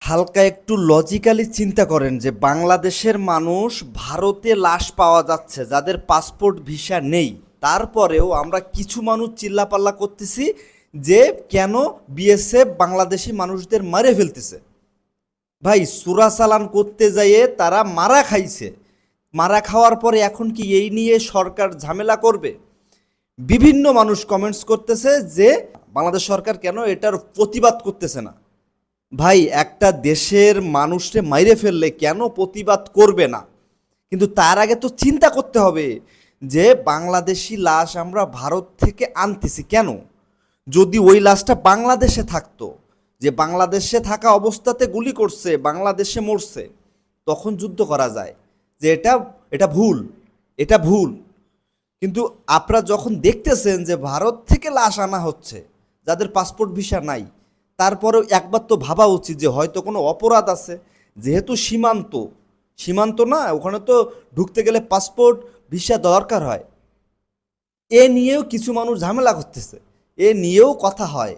হালকা একটু লজিক্যালি চিন্তা করেন যে বাংলাদেশের মানুষ ভারতে লাশ পাওয়া যাচ্ছে যাদের পাসপোর্ট ভিসা নেই, তারপরেও আমরা কিছু মানুষ চিল্লাপাল্লা করতেছি যে কেন বিএসএফ বাংলাদেশি মানুষদের মারে ফেলতেছে। ভাই, চোরাচালান করতে যাইয়ে তারা মারা খাইছে। মারা খাওয়ার পরে এখন কি এই নিয়ে সরকার ঝামেলা করবে? বিভিন্ন মানুষ কমেন্টস করতেছে যে বাংলাদেশ সরকার কেন এটার প্রতিবাদ করতেছে না। ভাই, একটা দেশের মানুষকে মাইরে ফেললে কেন প্রতিবাদ করবে না? কিন্তু তার আগে তো চিন্তা করতে হবে যে বাংলাদেশি লাশ আমরা ভারত থেকে আনতেছি কেন? যদি ওই লাশটা বাংলাদেশে থাকতো, যে বাংলাদেশে থাকা অবস্থাতে গুলি করছে, বাংলাদেশে মরছে, তখন যুদ্ধ করা যায় যে এটা এটা ভুল, এটা ভুল। কিন্তু আপনারা যখন দেখতেছেন যে ভারত থেকে লাশ আনা হচ্ছে যাদের পাসপোর্ট ভিসা নাই, তারপরেও একবার তো ভাবা উচিত যে হয়তো কোনো অপরাধ আছে। যেহেতু সীমান্ত, সীমান্ত না, ওখানে তো ঢুকতে গেলে পাসপোর্ট ভিসা দরকার হয়। এ নিয়েও কিছু মানুষ ঝামেলা করতেছে, এ নিয়েও কথা হয়।